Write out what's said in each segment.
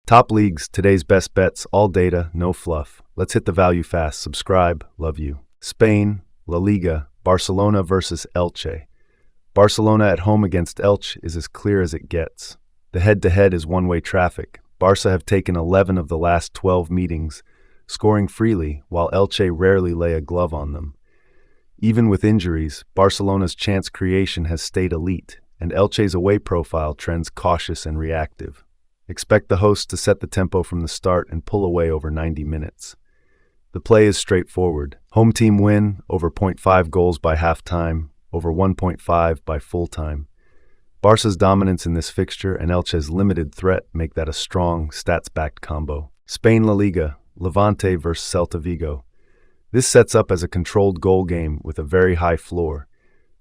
Top leagues, today's best bets, all data, no fluff. Let's hit the value fast. Subscribe, love you. Spain, LaLiga, Barcelona versus Elche. Barcelona at home against Elche is as clear as it gets. The head-to-head is one-way traffic. Barca have taken 11 of the last 12 meetings, scoring freely, while Elche rarely lay a glove on them. Even with injuries, Barcelona's chance creation has stayed elite, and Elche's away profile trends cautious and reactive. Expect the hosts to set the tempo from the start and pull away over 90 minutes. The play is straightforward. Home team win, over 0.5 goals by halftime, over 1.5 by full-time. Barca's dominance in this fixture and Elche's limited threat make that a strong, stats-backed combo. Spain La Liga, Levante versus Celta Vigo. This sets up as a controlled goal game with a very high floor.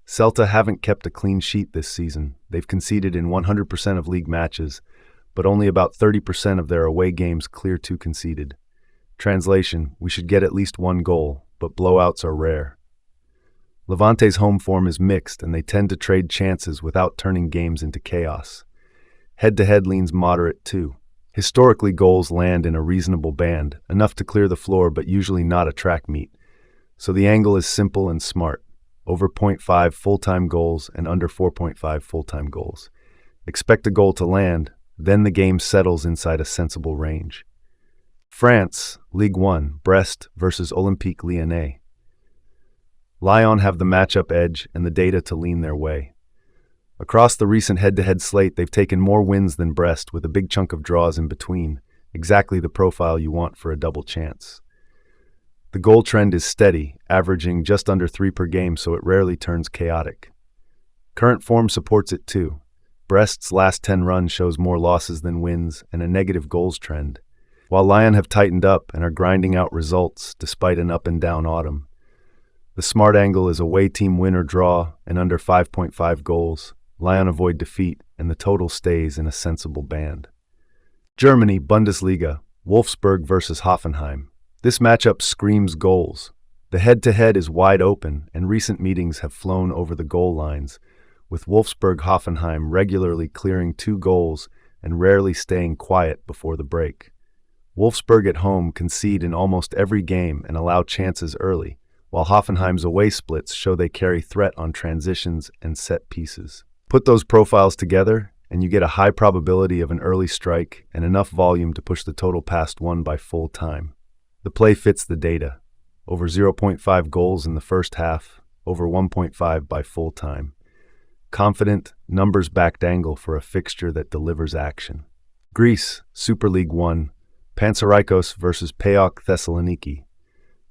Celta haven't kept a clean sheet this season. They've conceded in 100% of league matches, but only about 30% of their away games clear to conceded. Translation, we should get at least one goal, but blowouts are rare. Levante's home form is mixed, and they tend to trade chances without turning games into chaos. Head-to-head leans moderate too. Historically, goals land in a reasonable band, enough to clear the floor but usually not a track meet. So the angle is simple and smart. Over 0.5 full-time goals and under 4.5 full-time goals. Expect a goal to land, then the game settles inside a sensible range. France, Ligue 1, Brest versus Olympique Lyonnais. Lyon have the matchup edge and the data to lean their way. Across the recent head-to-head slate, they've taken more wins than Brest, with a big chunk of draws in between, exactly the profile you want for a double chance. The goal trend is steady, averaging just under 3 per game, so it rarely turns chaotic. Current form supports it too. Brest's last 10 run shows more losses than wins and a negative goals trend, while Lyon have tightened up and are grinding out results despite an up-and-down autumn. The smart angle is away team win or draw and under 5.5 goals. Lyon avoid defeat, and the total stays in a sensible band. Germany, Bundesliga, Wolfsburg versus Hoffenheim. This matchup screams goals. The head-to-head is wide open, and recent meetings have flown over the goal lines, with Wolfsburg-Hoffenheim regularly clearing 2 goals and rarely staying quiet before the break. Wolfsburg at home concede in almost every game and allow chances early, while Hoffenheim's away splits show they carry threat on transitions and set pieces. Put those profiles together, and you get a high probability of an early strike and enough volume to push the total past 1 by full time. The play fits the data. Over 0.5 goals in the first half, over 1.5 by full time. Confident, numbers-backed angle for a fixture that delivers action. Greece, Super League 1, Panserraikos versus PAOK Thessaloniki.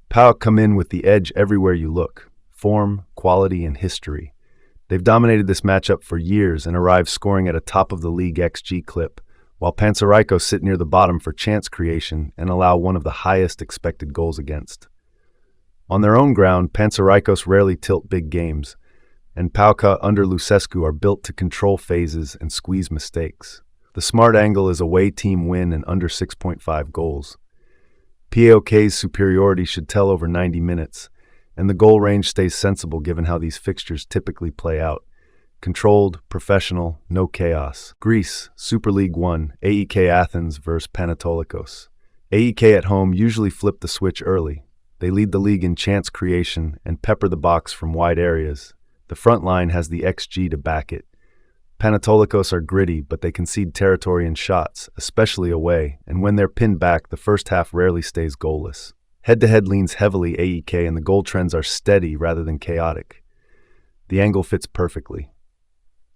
PAOK come in with the edge everywhere you look. Form, quality, and history. They've dominated this matchup for years and arrive scoring at a top-of-the-league XG clip, while Panserraikos sit near the bottom for chance creation and allow one of the highest expected goals against. On their own ground, Panserraikos rarely tilt big games, and PAOK under Lucescu are built to control phases and squeeze mistakes. The smart angle is away team win and under 6.5 goals. PAOK's superiority should tell over 90 minutes, and the goal range stays sensible given how these fixtures typically play out. Controlled, professional, no chaos. Greece, Super League 1, AEK Athens versus Panetolikos. AEK at home usually flip the switch early. They lead the league in chance creation and pepper the box from wide areas. The front line has the XG to back it. Panetolikos are gritty, but they concede territory in shots, especially away, and when they're pinned back, the first half rarely stays goalless. Head-to-head leans heavily AEK, and the goal trends are steady rather than chaotic. The angle fits perfectly.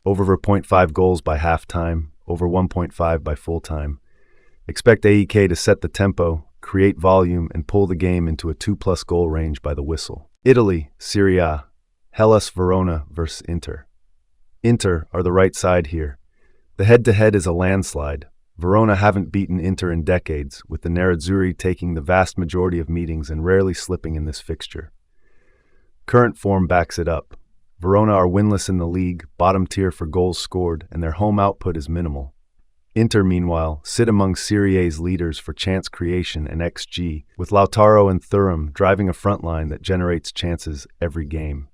Over 0.5 goals by halftime, over 1.5 by full-time. Expect AEK to set the tempo, create volume, and pull the game into a 2+ goal range by the whistle. Italy, Serie A. Hellas Verona versus Inter. Inter are the right side here. The head-to-head is a landslide. Verona haven't beaten Inter in decades, with the Nerazzurri taking the vast majority of meetings and rarely slipping in this fixture. Current form backs it up. Verona are winless in the league, bottom tier for goals scored, and their home output is minimal. Inter, meanwhile, sit among Serie A's leaders for chance creation and XG, with Lautaro and Thuram driving a front line that generates chances every game.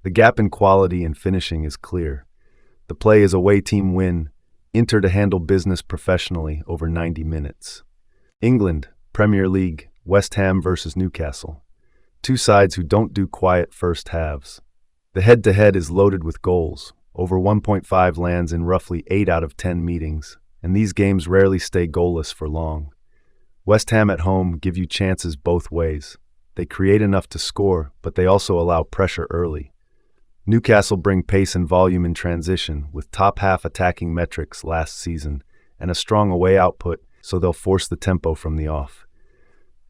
The gap in quality and finishing is clear. The play is away team win, Inter to handle business professionally over 90 minutes. England, Premier League, West Ham versus Newcastle. Two sides who don't do quiet first halves. The head-to-head is loaded with goals. Over 1.5 lands in roughly 8 out of 10 meetings, and these games rarely stay goalless for long. West Ham at home give you chances both ways. They create enough to score, but they also allow pressure early. Newcastle bring pace and volume in transition, with top-half attacking metrics last season, and a strong away output, so they'll force the tempo from the off.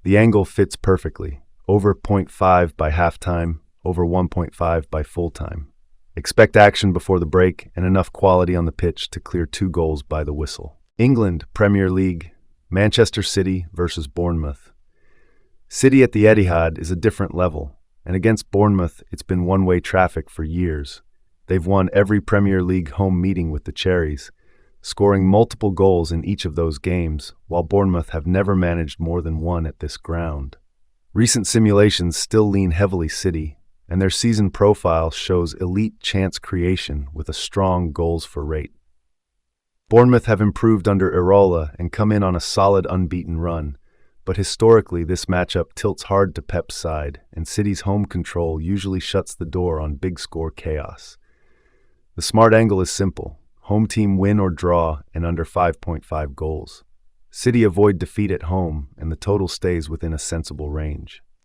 The angle fits perfectly. Over 0.5 by halftime, over 1.5 by full-time. Expect action before the break and enough quality on the pitch to clear 2 goals by the whistle. England, Premier League, Manchester City versus Bournemouth. City at the Etihad is a different level, and against Bournemouth, it's been one-way traffic for years. They've won every Premier League home meeting with the Cherries, scoring multiple goals in each of those games, while Bournemouth have never managed more than one at this ground. Recent simulations still lean heavily City, and their season profile shows elite chance creation with a strong goals for rate. Bournemouth have improved under Iraola and come in on a solid unbeaten run, but historically this matchup tilts hard to Pep's side, and City's home control usually shuts the door on big score chaos. The smart angle is simple: home team win or draw and under 5.5 goals. City avoid defeat at home, and the total stays within a sensible range.